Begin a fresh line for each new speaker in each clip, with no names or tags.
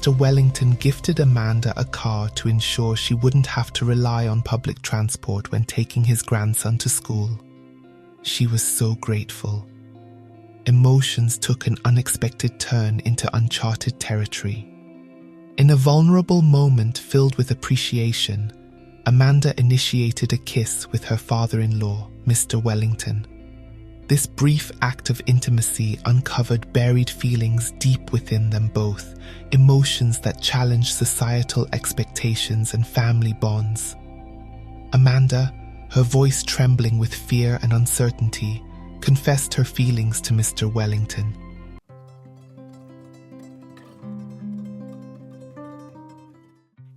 Mr. Wellington gifted Amanda a car to ensure she wouldn't have to rely on public transport when taking his grandson to school. She was so grateful. Emotions took an unexpected turn into uncharted territory. In a vulnerable moment filled with appreciation, Amanda initiated a kiss with her father-in-law, Mr. Wellington. This brief act of intimacy uncovered buried feelings deep within them both, emotions that challenged societal expectations and family bonds. Amanda, her voice trembling with fear and uncertainty, confessed her feelings to Mr. Wellington.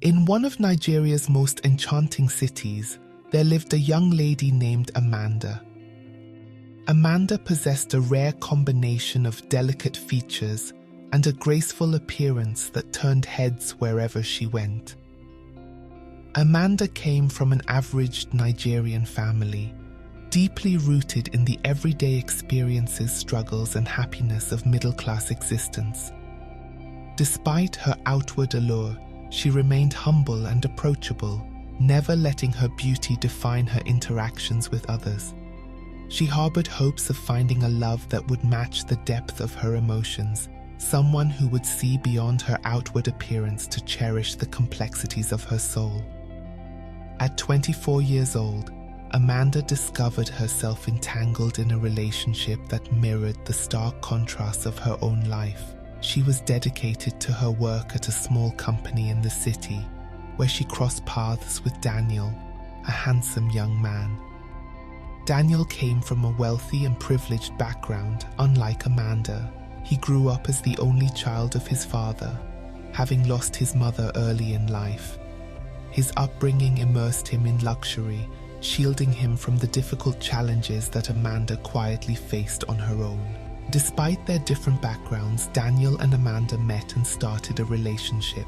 In one of Nigeria's most enchanting cities, there lived a young lady named Amanda. Amanda possessed a rare combination of delicate features and a graceful appearance that turned heads wherever she went. Amanda came from an average Nigerian family, deeply rooted in the everyday experiences, struggles, and happiness of middle-class existence. Despite her outward allure, she remained humble and approachable, never letting her beauty define her interactions with others. She harbored hopes of finding a love that would match the depth of her emotions, someone who would see beyond her outward appearance to cherish the complexities of her soul. At 24 years old, Amanda discovered herself entangled in a relationship that mirrored the stark contrasts of her own life. She was dedicated to her work at a small company in the city, where she crossed paths with Daniel, a handsome young man. Daniel came from a wealthy and privileged background, unlike Amanda. He grew up as the only child of his father, having lost his mother early in life. His upbringing immersed him in luxury, shielding him from the difficult challenges that Amanda quietly faced on her own. Despite their different backgrounds, Daniel and Amanda met and started a relationship.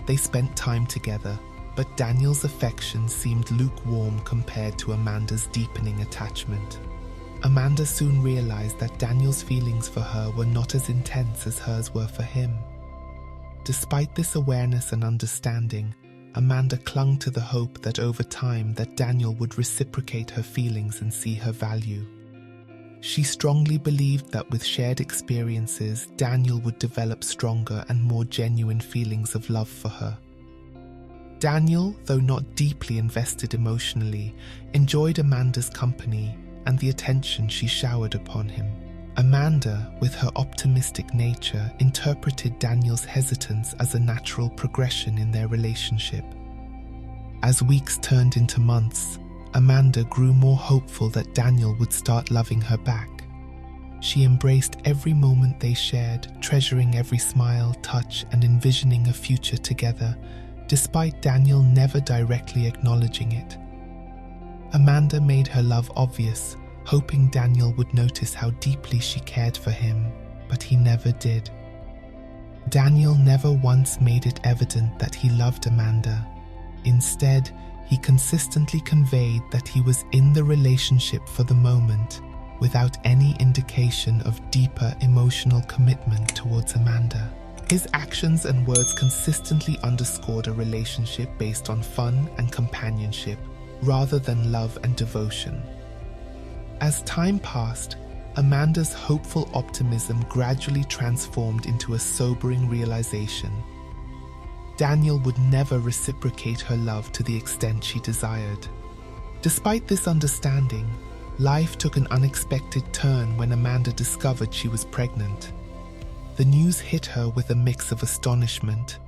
They spent time together, but Daniel's affection seemed lukewarm compared to Amanda's deepening attachment. Amanda soon realized that Daniel's feelings for her were not as intense as hers were for him. Despite this awareness and understanding, Amanda clung to the hope that over time that Daniel would reciprocate her feelings and see her value. She strongly believed that with shared experiences, Daniel would develop stronger and more genuine feelings of love for her. Daniel, though not deeply invested emotionally, enjoyed Amanda's company and the attention she showered upon him. Amanda, with her optimistic nature, interpreted Daniel's hesitance as a natural progression in their relationship. As weeks turned into months, Amanda grew more hopeful that Daniel would start loving her back. She embraced every moment they shared, treasuring every smile, touch, and envisioning a future together, despite Daniel never directly acknowledging it. Amanda made her love obvious, hoping Daniel would notice how deeply she cared for him, but he never did. Daniel never once made it evident that he loved Amanda. Instead, he consistently conveyed that he was in the relationship for the moment, without any indication of deeper emotional commitment towards Amanda. His actions and words consistently underscored a relationship based on fun and companionship, rather than love and devotion. As time passed, Amanda's hopeful optimism gradually transformed into a sobering realization. Daniel would never reciprocate her love to the extent she desired. Despite this understanding, life took an unexpected turn when Amanda discovered she was pregnant. The news hit her with a mix of astonishment.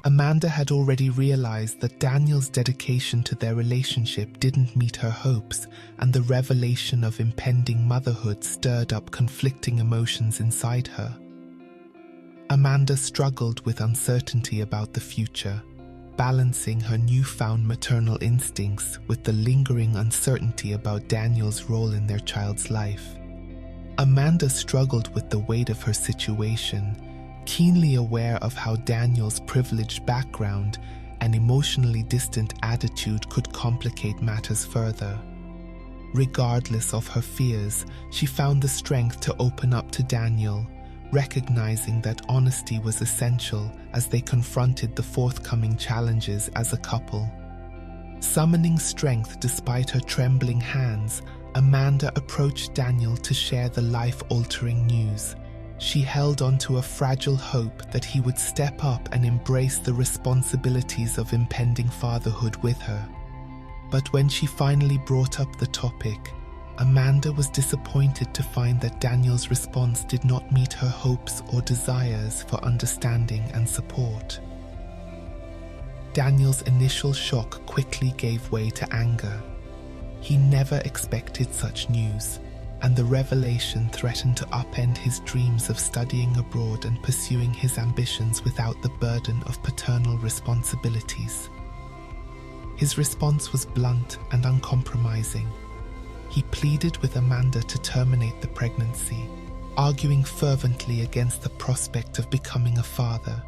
Amanda had already realized that Daniel's dedication to their relationship didn't meet her hopes, and the revelation of impending motherhood stirred up conflicting emotions inside her. Amanda struggled with uncertainty about the future, balancing her newfound maternal instincts with the lingering uncertainty about Daniel's role in their child's life. Amanda struggled with the weight of her situation, keenly aware of how Daniel's privileged background and emotionally distant attitude could complicate matters further. Regardless of her fears, she found the strength to open up to Daniel, recognizing that honesty was essential as they confronted the forthcoming challenges as a couple. Summoning strength despite her trembling hands, Amanda approached Daniel to share the life-altering news. She held on to a fragile hope that he would step up and embrace the responsibilities of impending fatherhood with her. But when she finally brought up the topic, Amanda was disappointed to find that Daniel's response did not meet her hopes or desires for understanding and support. Daniel's initial shock quickly gave way to anger. He never expected such news, and the revelation threatened to upend his dreams of studying abroad and pursuing his ambitions without the burden of paternal responsibilities. His response was blunt and uncompromising. He pleaded with Amanda to terminate the pregnancy, arguing fervently against the prospect of becoming a father.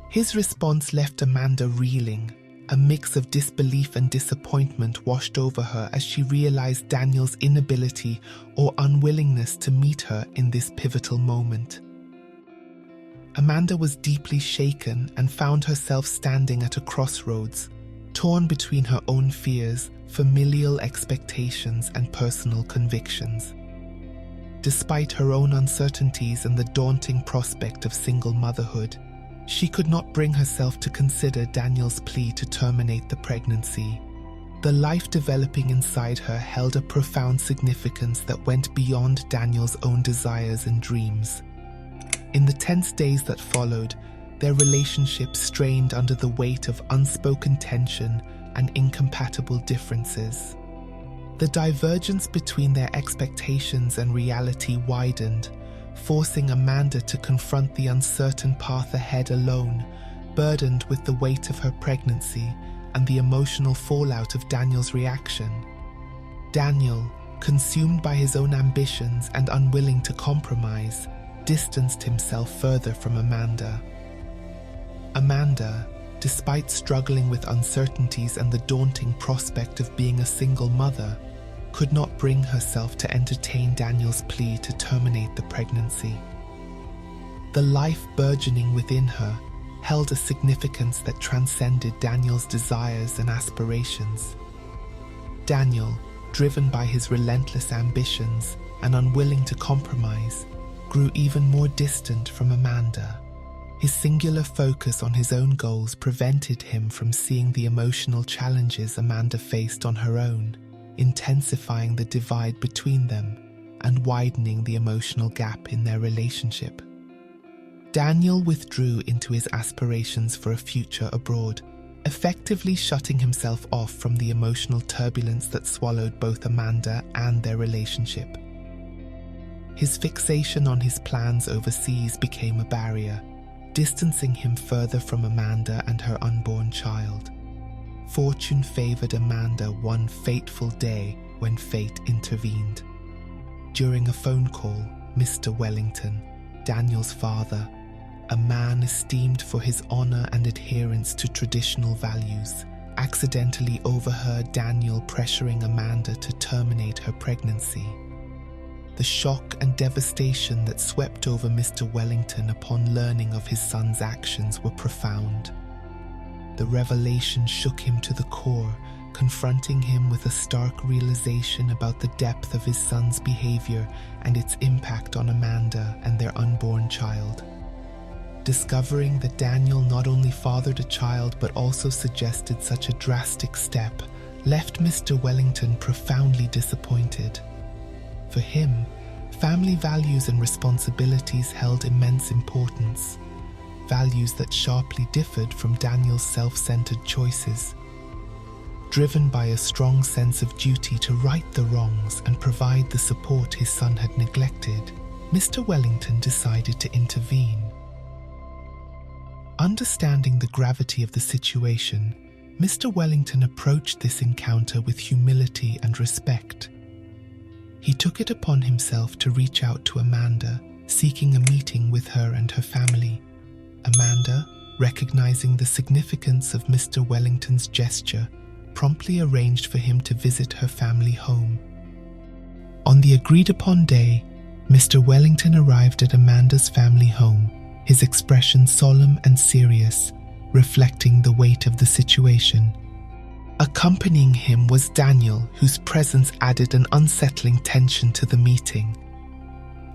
His response left Amanda reeling. A mix of disbelief and disappointment washed over her as she realized Daniel's inability or unwillingness to meet her in this pivotal moment. Amanda was deeply shaken and found herself standing at a crossroads, torn between her own fears, familial expectations, and personal convictions. Despite her own uncertainties and the daunting prospect of single motherhood, she could not bring herself to consider Daniel's plea to terminate the pregnancy. The life developing inside her held a profound significance that went beyond Daniel's own desires and dreams. In the tense days that followed, their relationship strained under the weight of unspoken tension and incompatible differences. The divergence between their expectations and reality widened, forcing Amanda to confront the uncertain path ahead alone, burdened with the weight of her pregnancy and the emotional fallout of Daniel's reaction. Daniel, consumed by his own ambitions and unwilling to compromise, distanced himself further from Amanda. Amanda, despite struggling with uncertainties and the daunting prospect of being a single mother, could not bring herself to entertain Daniel's plea to terminate the pregnancy. The life burgeoning within her held a significance that transcended Daniel's desires and aspirations. Daniel, driven by his relentless ambitions and unwilling to compromise, grew even more distant from Amanda. His singular focus on his own goals prevented him from seeing the emotional challenges Amanda faced on her own, intensifying the divide between them and widening the emotional gap in their relationship. Daniel withdrew into his aspirations for a future abroad, effectively shutting himself off from the emotional turbulence that swallowed both Amanda and their relationship. His fixation on his plans overseas became a barrier, distancing him further from Amanda and her unborn child. Fortune favored Amanda one fateful day when fate intervened. During a phone call, Mr. Wellington, Daniel's father, a man esteemed for his honor and adherence to traditional values, accidentally overheard Daniel pressuring Amanda to terminate her pregnancy. The shock and devastation that swept over Mr. Wellington upon learning of his son's actions were profound. The revelation shook him to the core, confronting him with a stark realization about the depth of his son's behavior and its impact on Amanda and their unborn child. Discovering that Daniel not only fathered a child but also suggested such a drastic step left Mr. Wellington profoundly disappointed. For him, family values and responsibilities held immense importance, values that sharply differed from Daniel's self-centered choices. Driven by a strong sense of duty to right the wrongs and provide the support his son had neglected, Mr. Wellington decided to intervene. Understanding the gravity of the situation, Mr. Wellington approached this encounter with humility and respect. He took it upon himself to reach out to Amanda, seeking a meeting with her and her family. Amanda, recognizing the significance of Mr. Wellington's gesture, promptly arranged for him to visit her family home. On the agreed-upon day, Mr. Wellington arrived at Amanda's family home, his expression solemn and serious, reflecting the weight of the situation. Accompanying him was Daniel, whose presence added an unsettling tension to the meeting.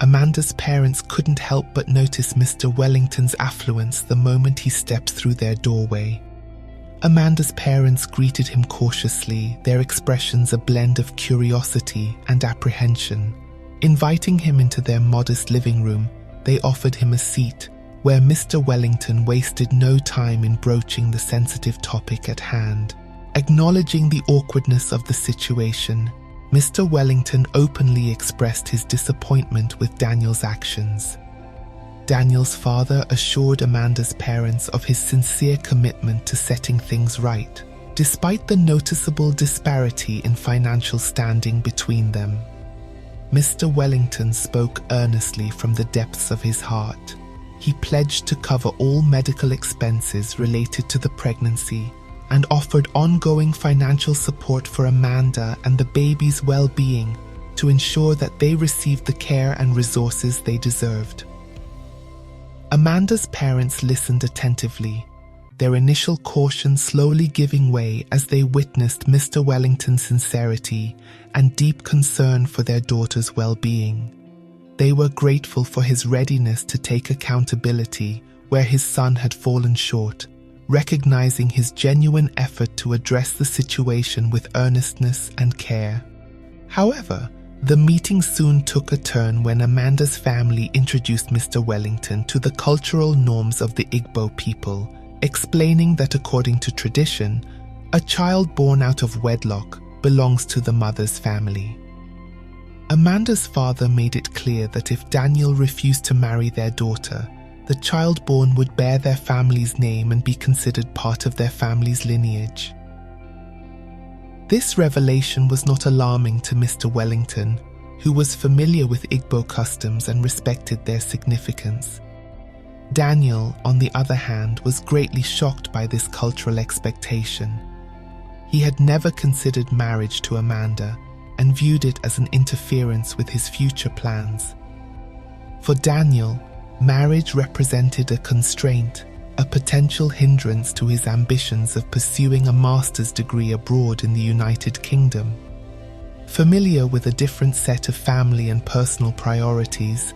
Amanda's parents couldn't help but notice Mr. Wellington's affluence the moment he stepped through their doorway. Amanda's parents greeted him cautiously, their expressions a blend of curiosity and apprehension. Inviting him into their modest living room, they offered him a seat, where Mr. Wellington wasted no time in broaching the sensitive topic at hand. Acknowledging the awkwardness of the situation, Mr. Wellington openly expressed his disappointment with Daniel's actions. Daniel's father assured Amanda's parents of his sincere commitment to setting things right, despite the noticeable disparity in financial standing between them. Mr. Wellington spoke earnestly from the depths of his heart. He pledged to cover all medical expenses related to the pregnancy and offered ongoing financial support for Amanda and the baby's well-being to ensure that they received the care and resources they deserved. Amanda's parents listened attentively, their initial caution slowly giving way as they witnessed Mr. Wellington's sincerity and deep concern for their daughter's well-being. They were grateful for his readiness to take accountability where his son had fallen short, recognizing his genuine effort to address the situation with earnestness and care. However, the meeting soon took a turn when Amanda's family introduced Mr. Wellington to the cultural norms of the Igbo people, explaining that according to tradition, a child born out of wedlock belongs to the mother's family. Amanda's father made it clear that if Daniel refused to marry their daughter, the child born would bear their family's name and be considered part of their family's lineage. This revelation was not alarming to Mr. Wellington, who was familiar with Igbo customs and respected their significance. Daniel, on the other hand, was greatly shocked by this cultural expectation. He had never considered marriage to Amanda and viewed it as an interference with his future plans. For Daniel, marriage represented a constraint, a potential hindrance to his ambitions of pursuing a master's degree abroad in the United Kingdom. Familiar with a different set of family and personal priorities,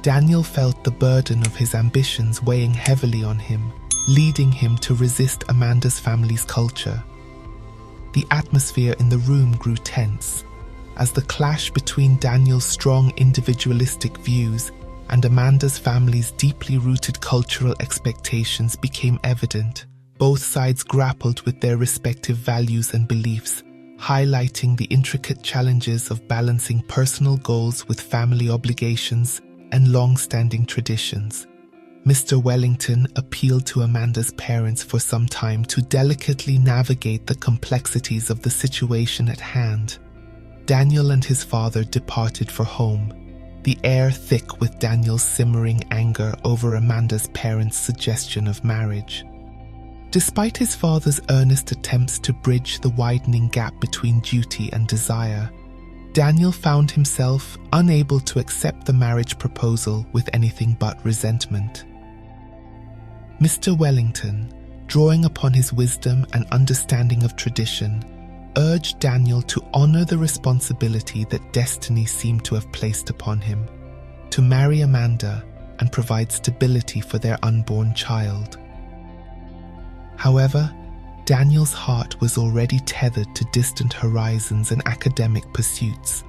Daniel felt the burden of his ambitions weighing heavily on him, leading him to resist Amanda's family's culture. The atmosphere in the room grew tense, as the clash between Daniel's strong individualistic views and Amanda's family's deeply rooted cultural expectations became evident. Both sides grappled with their respective values and beliefs, highlighting the intricate challenges of balancing personal goals with family obligations and long-standing traditions. Mr. Wellington appealed to Amanda's parents for some time to delicately navigate the complexities of the situation at hand. Daniel and his father departed for home, the air thick with Daniel's simmering anger over Amanda's parents' suggestion of marriage. Despite his father's earnest attempts to bridge the widening gap between duty and desire, Daniel found himself unable to accept the marriage proposal with anything but resentment. Mr. Wellington, drawing upon his wisdom and understanding of tradition, urged Daniel to honor the responsibility that destiny seemed to have placed upon him, to marry Amanda and provide stability for their unborn child. However, Daniel's heart was already tethered to distant horizons and academic pursuits,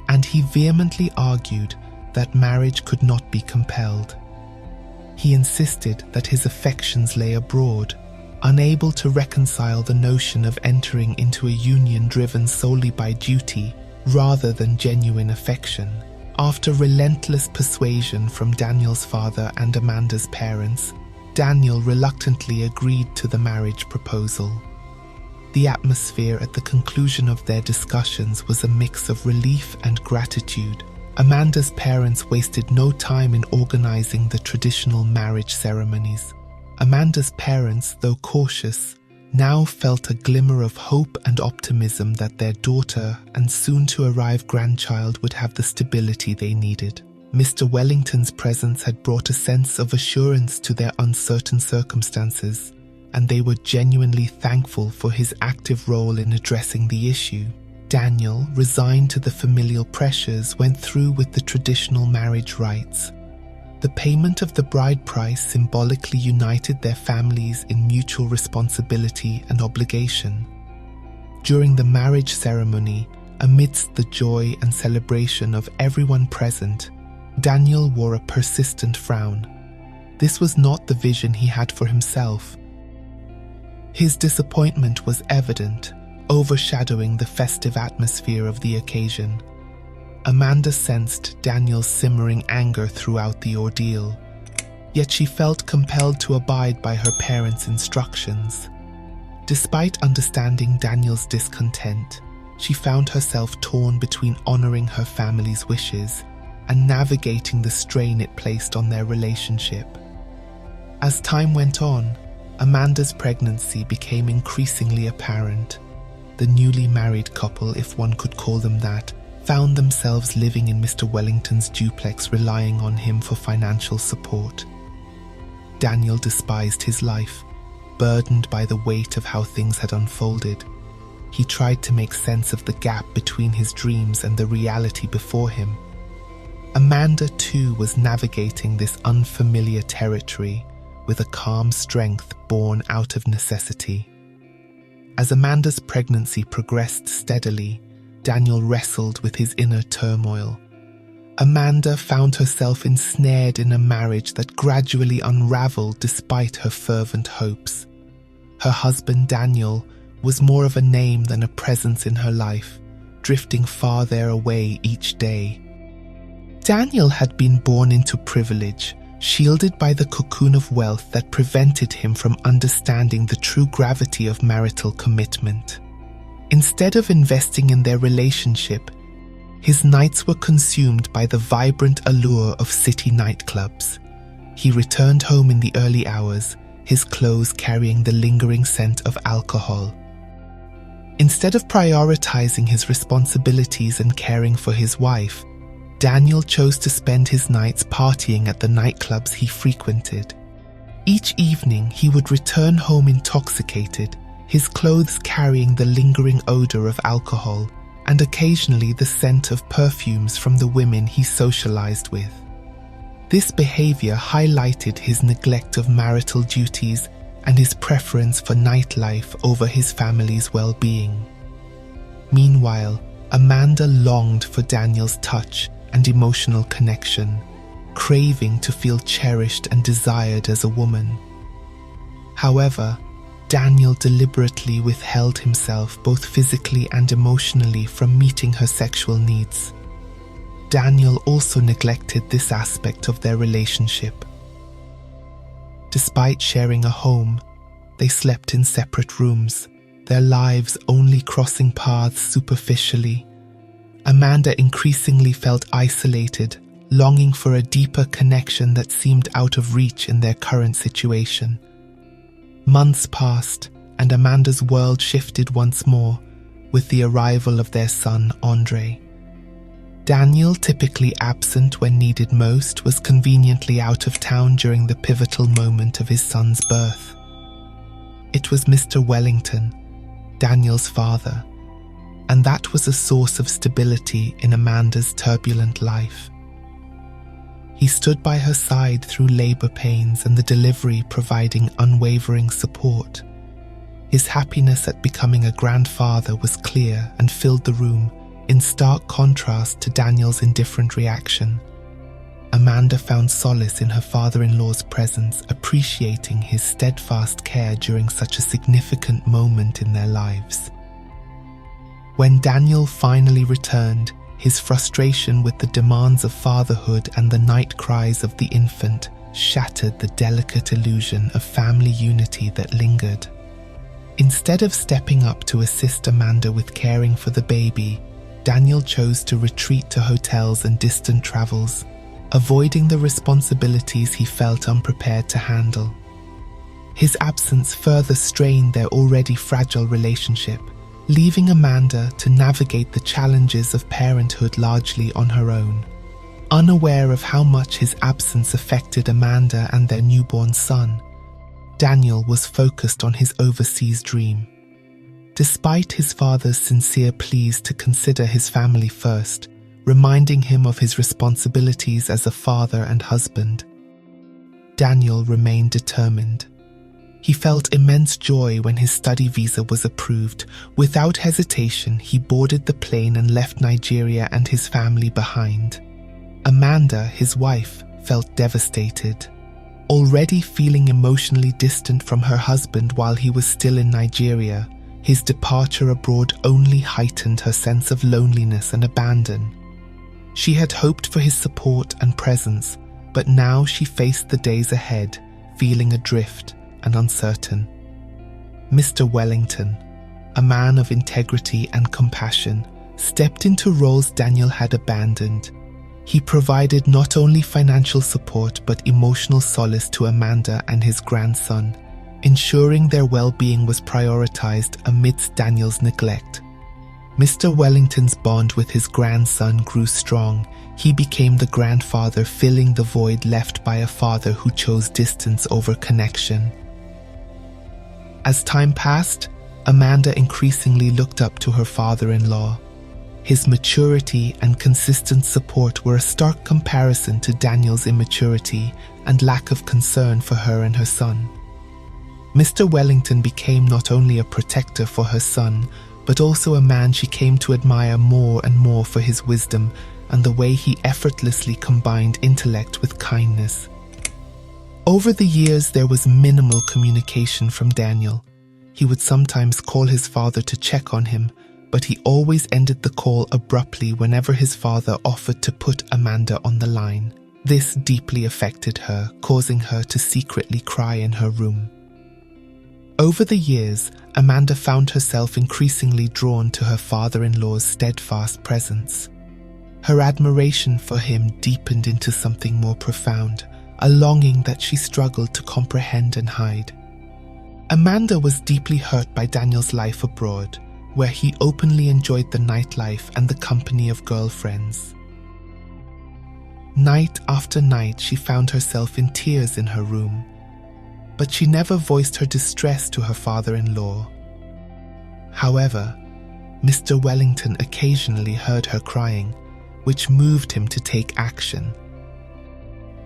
and he vehemently argued that marriage could not be compelled. He insisted that his affections lay abroad, unable to reconcile the notion of entering into a union driven solely by duty rather than genuine affection. After relentless persuasion from Daniel's father and Amanda's parents, Daniel reluctantly agreed to the marriage proposal. The atmosphere at the conclusion of their discussions was a mix of relief and gratitude. Amanda's parents wasted no time in organizing the traditional marriage ceremonies. Amanda's parents, though cautious, now felt a glimmer of hope and optimism that their daughter and soon-to-arrive grandchild would have the stability they needed. Mr. Wellington's presence had brought a sense of assurance to their uncertain circumstances, and they were genuinely thankful for his active role in addressing the issue. Daniel, resigned to the familial pressures, went through with the traditional marriage rites. The payment of the bride price symbolically united their families in mutual responsibility and obligation. During the marriage ceremony, amidst the joy and celebration of everyone present, Daniel wore a persistent frown. This was not the vision he had for himself. His disappointment was evident, overshadowing the festive atmosphere of the occasion. Amanda sensed Daniel's simmering anger throughout the ordeal, yet she felt compelled to abide by her parents' instructions. Despite understanding Daniel's discontent, she found herself torn between honoring her family's wishes and navigating the strain it placed on their relationship. As time went on, Amanda's pregnancy became increasingly apparent. The newly married couple, if one could call them that, found themselves living in Mr. Wellington's duplex, relying on him for financial support. Daniel despised his life, burdened by the weight of how things had unfolded. He tried to make sense of the gap between his dreams and the reality before him. Amanda, too, was navigating this unfamiliar territory with a calm strength born out of necessity. As Amanda's pregnancy progressed steadily, Daniel wrestled with his inner turmoil. Amanda found herself ensnared in a marriage that gradually unraveled despite her fervent hopes. Her husband, Daniel, was more of a name than a presence in her life, drifting farther away each day. Daniel had been born into privilege, shielded by the cocoon of wealth that prevented him from understanding the true gravity of marital commitment. Instead of investing in their relationship, his nights were consumed by the vibrant allure of city nightclubs. He returned home in the early hours, his clothes carrying the lingering scent of alcohol. Instead of prioritizing his responsibilities and caring for his wife, Daniel chose to spend his nights partying at the nightclubs he frequented. Each evening, he would return home intoxicated, his clothes carrying the lingering odor of alcohol and occasionally the scent of perfumes from the women he socialized with. This behavior highlighted his neglect of marital duties and his preference for nightlife over his family's well-being. Meanwhile, Amanda longed for Daniel's touch and emotional connection, craving to feel cherished and desired as a woman. However, Daniel deliberately withheld himself both physically and emotionally from meeting her sexual needs. Daniel also neglected this aspect of their relationship. Despite sharing a home, they slept in separate rooms, their lives only crossing paths superficially. Amanda increasingly felt isolated, longing for a deeper connection that seemed out of reach in their current situation. Months passed, and Amanda's world shifted once more with the arrival of their son, Andre. Daniel, typically absent when needed most, was conveniently out of town during the pivotal moment of his son's birth. It was Mr. Wellington, Daniel's father, and that was a source of stability in Amanda's turbulent life. He stood by her side through labor pains and the delivery, providing unwavering support. His happiness at becoming a grandfather was clear and filled the room, in stark contrast to Daniel's indifferent reaction. Amanda found solace in her father-in-law's presence, appreciating his steadfast care during such a significant moment in their lives. When Daniel finally returned, his frustration with the demands of fatherhood and the night cries of the infant shattered the delicate illusion of family unity that lingered. Instead of stepping up to assist Amanda with caring for the baby, Daniel chose to retreat to hotels and distant travels, avoiding the responsibilities he felt unprepared to handle. His absence further strained their already fragile relationship, leaving Amanda to navigate the challenges of parenthood largely on her own. Unaware of how much his absence affected Amanda and their newborn son, Daniel was focused on his overseas dream. Despite his father's sincere pleas to consider his family first, reminding him of his responsibilities as a father and husband, Daniel remained determined. He felt immense joy when his study visa was approved. Without hesitation, he boarded the plane and left Nigeria and his family behind. Amanda, his wife, felt devastated. Already feeling emotionally distant from her husband while he was still in Nigeria, his departure abroad only heightened her sense of loneliness and abandon. She had hoped for his support and presence, but now she faced the days ahead, feeling adrift and uncertain. Mr. Wellington, a man of integrity and compassion, stepped into roles Daniel had abandoned. He provided not only financial support but emotional solace to Amanda and his grandson, ensuring their well-being was prioritized amidst Daniel's neglect. Mr. Wellington's bond with his grandson grew strong. He became the grandfather, filling the void left by a father who chose distance over connection. As time passed, Amanda increasingly looked up to her father-in-law. His maturity and consistent support were a stark comparison to Daniel's immaturity and lack of concern for her and her son. Mr. Wellington became not only a protector for her son, but also a man she came to admire more and more for his wisdom and the way he effortlessly combined intellect with kindness. Over the years, there was minimal communication from Daniel. He would sometimes call his father to check on him, but he always ended the call abruptly whenever his father offered to put Amanda on the line. This deeply affected her, causing her to secretly cry in her room. Over the years, Amanda found herself increasingly drawn to her father-in-law's steadfast presence. Her admiration for him deepened into something more profound, a longing that she struggled to comprehend and hide. Amanda was deeply hurt by Daniel's life abroad, where he openly enjoyed the nightlife and the company of girlfriends. Night after night, she found herself in tears in her room, but she never voiced her distress to her father-in-law. However, Mr. Wellington occasionally heard her crying, which moved him to take action.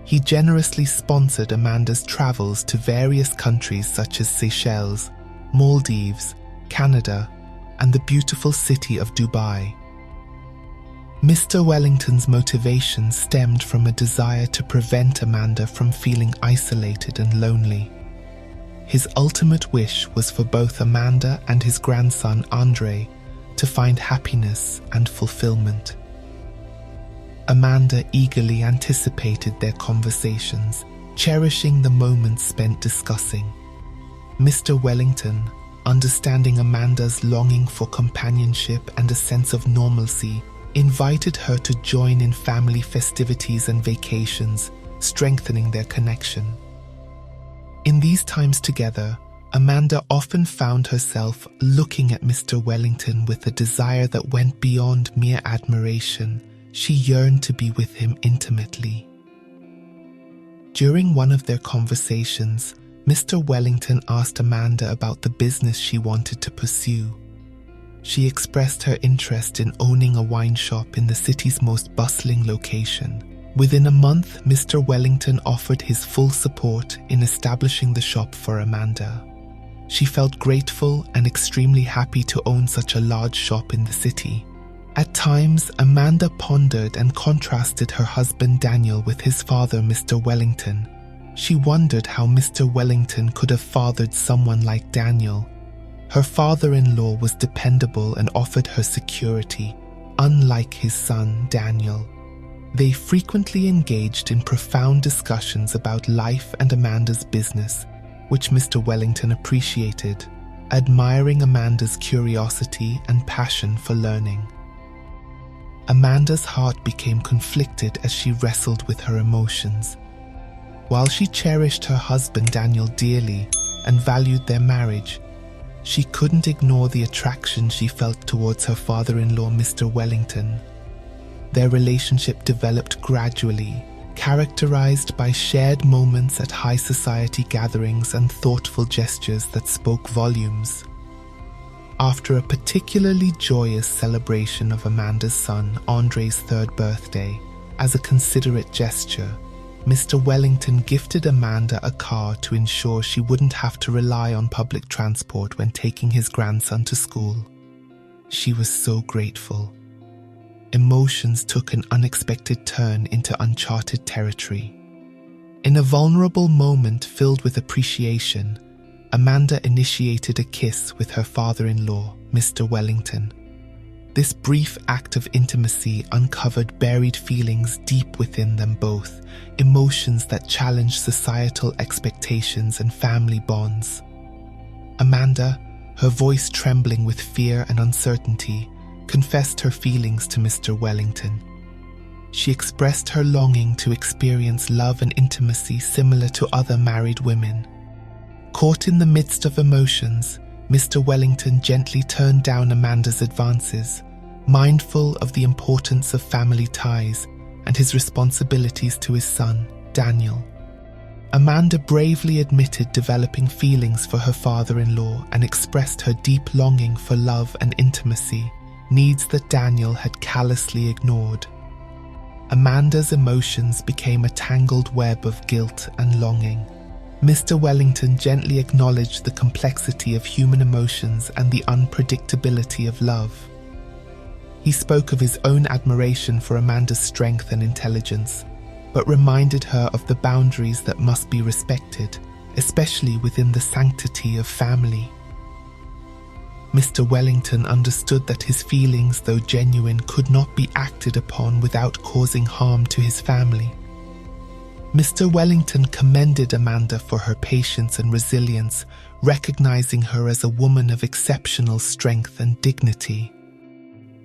He generously sponsored Amanda's travels to various countries such as Seychelles, Maldives, Canada, and the beautiful city of Dubai. Mr. Wellington's motivation stemmed from a desire to prevent Amanda from feeling isolated and lonely. His ultimate wish was for both Amanda and his grandson Andre to find happiness and fulfillment. Amanda eagerly anticipated their conversations, cherishing the moments spent discussing. Mr. Wellington, understanding Amanda's longing for companionship and a sense of normalcy, invited her to join in family festivities and vacations, strengthening their connection. In these times together, Amanda often found herself looking at Mr. Wellington with a desire that went beyond mere admiration. She yearned to be with him intimately. During one of their conversations, Mr. Wellington asked Amanda about the business she wanted to pursue. She expressed her interest in owning a wine shop in the city's most bustling location. Within a month, Mr. Wellington offered his full support in establishing the shop for Amanda. She felt grateful and extremely happy to own such a large shop in the city. At times, Amanda pondered and contrasted her husband Daniel with his father, Mr. Wellington. She wondered how Mr. Wellington could have fathered someone like Daniel. Her father-in-law was dependable and offered her security, unlike his son, Daniel. They frequently engaged in profound discussions about life and Amanda's business, which Mr. Wellington appreciated, admiring Amanda's curiosity and passion for learning. Amanda's heart became conflicted as she wrestled with her emotions. While she cherished her husband Daniel dearly and valued their marriage, she couldn't ignore the attraction she felt towards her father-in-law, Mr. Wellington. Their relationship developed gradually, characterized by shared moments at high society gatherings and thoughtful gestures that spoke volumes. After a particularly joyous celebration of Amanda's son, Andre's 3rd birthday, as a considerate gesture, Mr. Wellington gifted Amanda a car to ensure she wouldn't have to rely on public transport when taking his grandson to school. She was so grateful. Emotions took an unexpected turn into uncharted territory. In a vulnerable moment filled with appreciation, Amanda initiated a kiss with her father-in-law, Mr. Wellington. This brief act of intimacy uncovered buried feelings deep within them both, emotions that challenged societal expectations and family bonds. Amanda, her voice trembling with fear and uncertainty, confessed her feelings to Mr. Wellington. She expressed her longing to experience love and intimacy similar to other married women. Caught in the midst of emotions, Mr. Wellington gently turned down Amanda's advances, mindful of the importance of family ties and his responsibilities to his son, Daniel. Amanda bravely admitted developing feelings for her father-in-law and expressed her deep longing for love and intimacy, needs that Daniel had callously ignored. Amanda's emotions became a tangled web of guilt and longing. Mr. Wellington gently acknowledged the complexity of human emotions and the unpredictability of love. He spoke of his own admiration for Amanda's strength and intelligence, but reminded her of the boundaries that must be respected, especially within the sanctity of family. Mr. Wellington understood that his feelings, though genuine, could not be acted upon without causing harm to his family. Mr. Wellington commended Amanda for her patience and resilience, recognizing her as a woman of exceptional strength and dignity.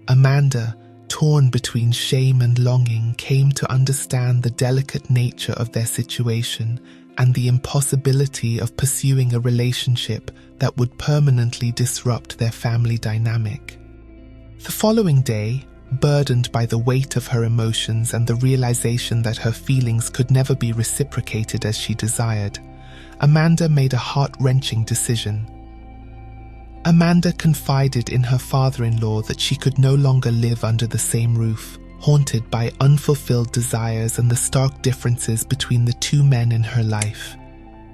Amanda, torn between shame and longing, came to understand the delicate nature of their situation and the impossibility of pursuing a relationship that would permanently disrupt their family dynamic. The following day, burdened by the weight of her emotions and the realization that her feelings could never be reciprocated as she desired, Amanda made a heart-wrenching decision. Amanda confided in her father-in-law that she could no longer live under the same roof, haunted by unfulfilled desires and the stark differences between the two men in her life: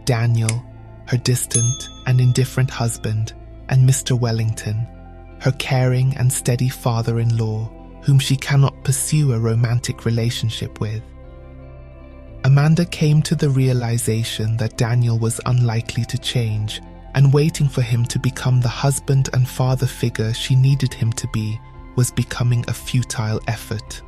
Daniel, her distant and indifferent husband, and Mr. Wellington, her caring and steady father-in-law, whom she cannot pursue a romantic relationship with. Amanda came to the realization that Daniel was unlikely to change, and waiting for him to become the husband and father figure she needed him to be was becoming a futile effort.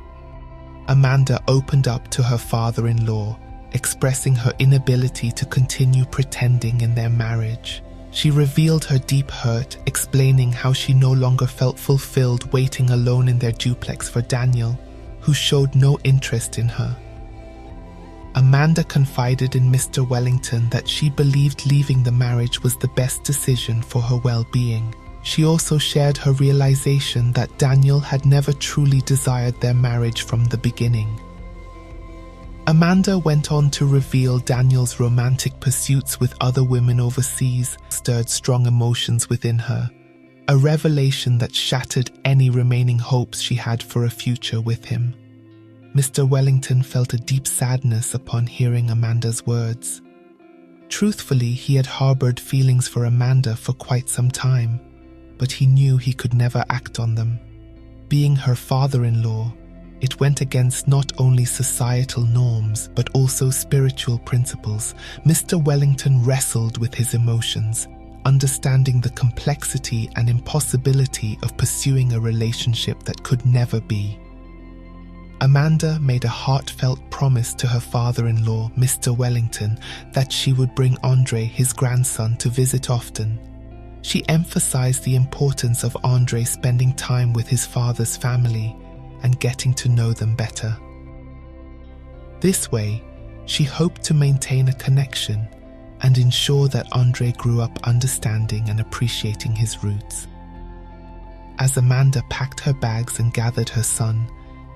Amanda opened up to her father-in-law, expressing her inability to continue pretending in their marriage. She revealed her deep hurt, explaining how she no longer felt fulfilled waiting alone in their duplex for Daniel, who showed no interest in her. Amanda confided in Mr. Wellington that she believed leaving the marriage was the best decision for her well-being. She also shared her realization that Daniel had never truly desired their marriage from the beginning. Amanda went on to reveal Daniel's romantic pursuits with other women overseas stirred strong emotions within her, a revelation that shattered any remaining hopes she had for a future with him. Mr. Wellington felt a deep sadness upon hearing Amanda's words. Truthfully, he had harbored feelings for Amanda for quite some time, but he knew he could never act on them. Being her father-in-law, it went against not only societal norms but also spiritual principles. Mr. Wellington wrestled with his emotions, understanding the complexity and impossibility of pursuing a relationship that could never be. Amanda made a heartfelt promise to her father-in-law, Mr. Wellington, that she would bring Andre, his grandson, to visit often. She emphasized the importance of Andre spending time with his father's family and getting to know them better. This way, she hoped to maintain a connection and ensure that Andre grew up understanding and appreciating his roots. As Amanda packed her bags and gathered her son,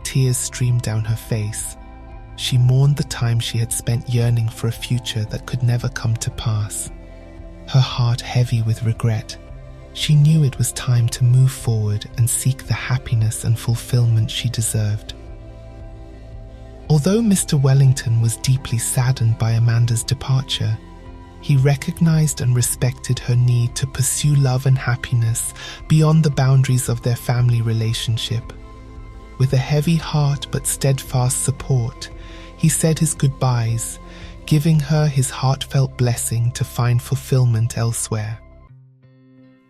tears streamed down her face. She mourned the time she had spent yearning for a future that could never come to pass. Her heart heavy with regret, she knew it was time to move forward and seek the happiness and fulfillment she deserved. Although Mr. Wellington was deeply saddened by Amanda's departure, he recognized and respected her need to pursue love and happiness beyond the boundaries of their family relationship. With a heavy heart but steadfast support, he said his goodbyes, giving her his heartfelt blessing to find fulfillment elsewhere.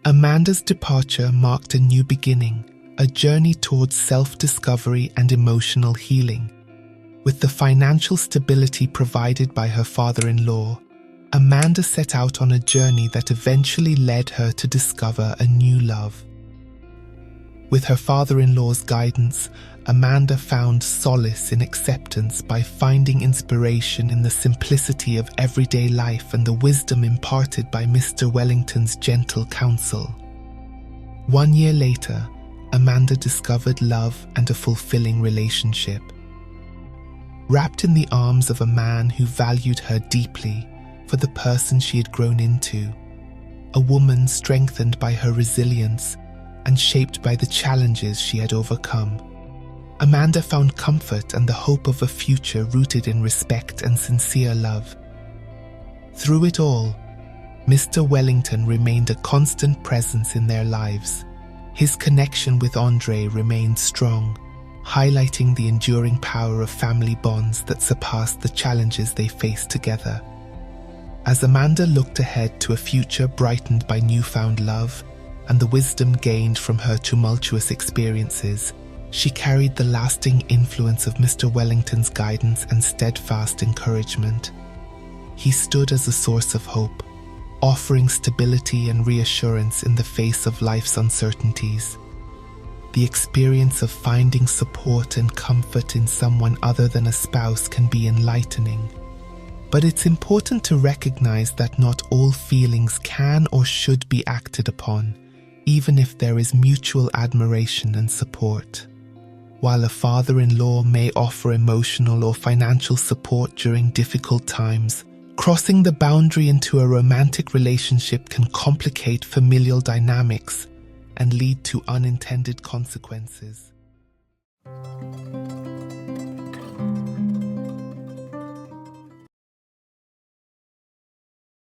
Amanda's departure marked a new beginning, a journey towards self-discovery and emotional healing. With the financial stability provided by her father-in-law, Amanda set out on a journey that eventually led her to discover a new love. With her father-in-law's guidance, Amanda found solace in acceptance by finding inspiration in the simplicity of everyday life and the wisdom imparted by Mr. Wellington's gentle counsel. 1 year later, Amanda discovered love and a fulfilling relationship. Wrapped in the arms of a man who valued her deeply for the person she had grown into, a woman strengthened by her resilience and shaped by the challenges she had overcome, Amanda found comfort and the hope of a future rooted in respect and sincere love. Through it all, Mr. Wellington remained a constant presence in their lives. His connection with Andre remained strong, highlighting the enduring power of family bonds that surpassed the challenges they faced together. As Amanda looked ahead to a future brightened by newfound love and the wisdom gained from her tumultuous experiences, she carried the lasting influence of Mr. Wellington's guidance and steadfast encouragement. He stood as a source of hope, offering stability and reassurance in the face of life's uncertainties. The experience of finding support and comfort in someone other than a spouse can be enlightening. But it's important to recognize that not all feelings can or should be acted upon, even if there is mutual admiration and support. While a father-in-law may offer emotional or financial support during difficult times, crossing the boundary into a romantic relationship can complicate familial dynamics and lead to unintended consequences.